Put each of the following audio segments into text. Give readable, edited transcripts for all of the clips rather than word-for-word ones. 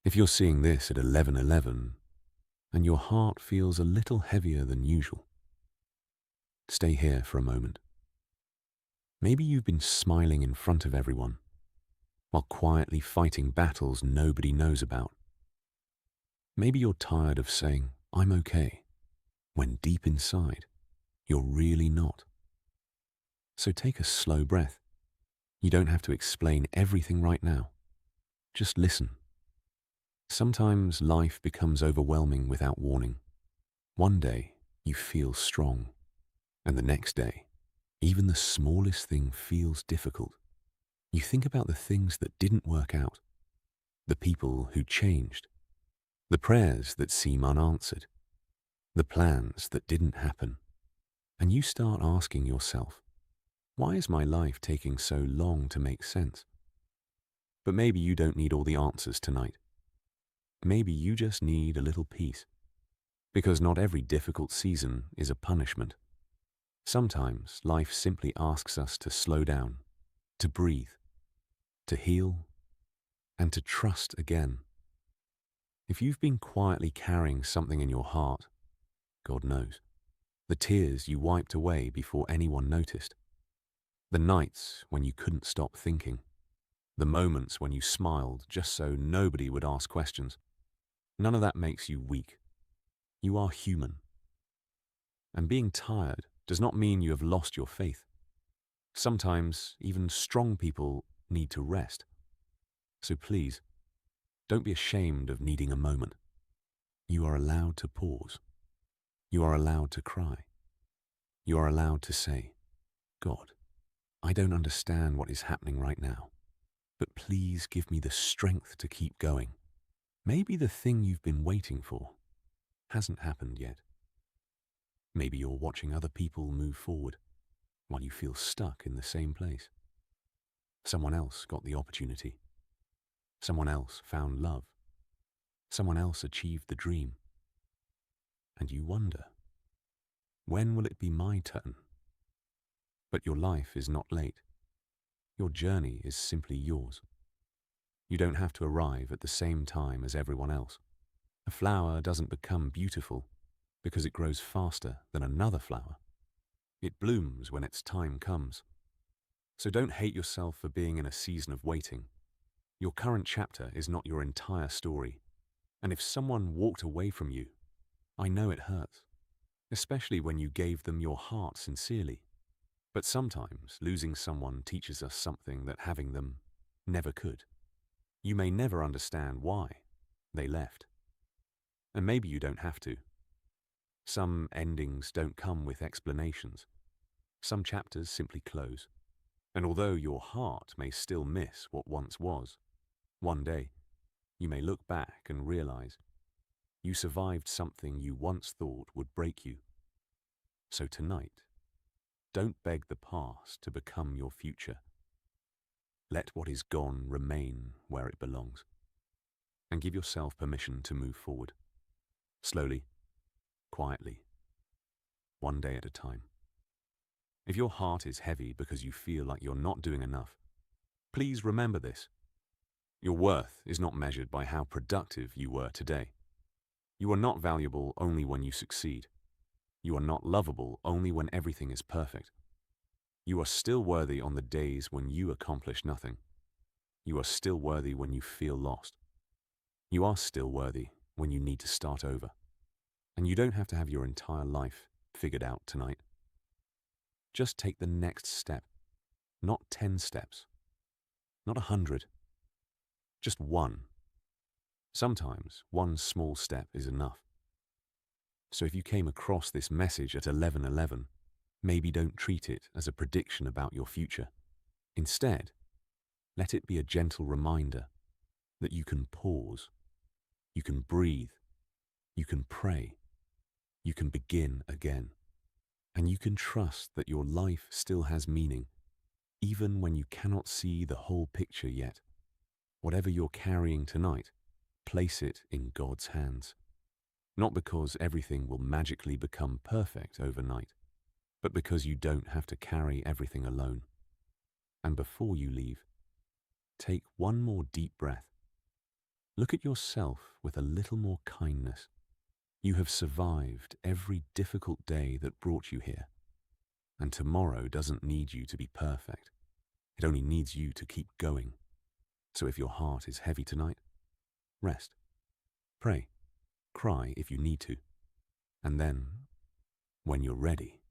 If you're seeing this at 11:11 and your heart feels a little heavier than usual, stay here for a moment. Maybe you've been smiling in front of everyone while quietly fighting battles nobody knows about. Maybe you're tired of saying, "I'm okay," when deep inside, you're really not. So take a slow breath. You don't have to explain everything right now. Just listen. Sometimes life becomes overwhelming without warning. One day, you feel strong, and the next day, even the smallest thing feels difficult. You think about the things that didn't work out, the people who changed, the prayers that seem unanswered, the plans that didn't happen, and you start asking yourself, why is my life taking so long to make sense? But maybe you don't need all the answers tonight. Maybe you just need a little peace, because not every difficult season is a punishment. Sometimes life simply asks us to slow down, to breathe, to heal, and to trust again. If you've been quietly carrying something in your heart, God knows, the tears you wiped away before anyone noticed, the nights when you couldn't stop thinking, the moments when you smiled just so nobody would ask questions, none of that makes you weak. You are human. And being tired does not mean you have lost your faith. Sometimes even strong people need to rest. So please, don't be ashamed of needing a moment. You are allowed to pause. You are allowed to cry. You are allowed to say, God, I don't understand what is happening right now, but please give me the strength to keep going. Maybe the thing you've been waiting for hasn't happened yet. Maybe you're watching other people move forward while you feel stuck in the same place. Someone else got the opportunity. Someone else found love. Someone else achieved the dream. And you wonder, when will it be my turn? But your life is not late. Your journey is simply yours. You don't have to arrive at the same time as everyone else. A flower doesn't become beautiful because it grows faster than another flower. It blooms when its time comes. So don't hate yourself for being in a season of waiting. Your current chapter is not your entire story. And if someone walked away from you, I know it hurts, especially when you gave them your heart sincerely. But sometimes losing someone teaches us something that having them never could. You may never understand why they left. And maybe you don't have to. Some endings don't come with explanations. Some chapters simply close. And although your heart may still miss what once was, one day you may look back and realize you survived something you once thought would break you. So tonight, don't beg the past to become your future. Let what is gone remain where it belongs. And give yourself permission to move forward. Slowly, quietly, one day at a time. If your heart is heavy because you feel like you're not doing enough, please remember this. Your worth is not measured by how productive you were today. You are not valuable only when you succeed. You are not lovable only when everything is perfect. You are still worthy on the days when you accomplish nothing. You are still worthy when you feel lost. You are still worthy when you need to start over. And you don't have to have your entire life figured out tonight. Just take the next step, not 10 steps, not 100, just one. Sometimes one small step is enough. So if you came across this message at 11:11, maybe don't treat it as a prediction about your future. Instead, let it be a gentle reminder that you can pause, you can breathe, you can pray, you can begin again, and you can trust that your life still has meaning, even when you cannot see the whole picture yet. Whatever you're carrying tonight, place it in God's hands. Not because everything will magically become perfect overnight, but because you don't have to carry everything alone. And before you leave, take one more deep breath. Look at yourself with a little more kindness. You have survived every difficult day that brought you here, and tomorrow doesn't need you to be perfect. It only needs you to keep going. So if your heart is heavy tonight, rest, pray, cry if you need to, and then, when you're ready,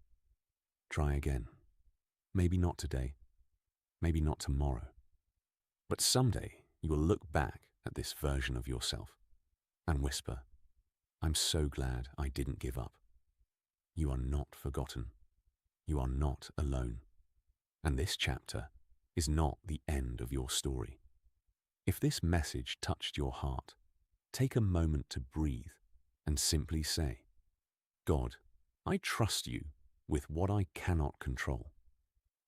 try again. Maybe not today, maybe not tomorrow, but someday you will look back at this version of yourself and whisper, "I'm so glad I didn't give up." You are not forgotten. You are not alone. And this chapter is not the end of your story. If this message touched your heart, take a moment to breathe and simply say, "God, I trust you with what I cannot control."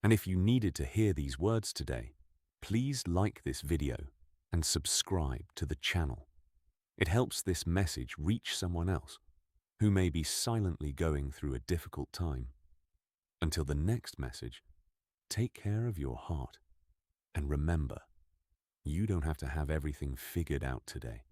And if you needed to hear these words today, please like this video and subscribe to the channel. It helps this message reach someone else who may be silently going through a difficult time. Until the next message, take care of your heart and remember, you don't have to have everything figured out today.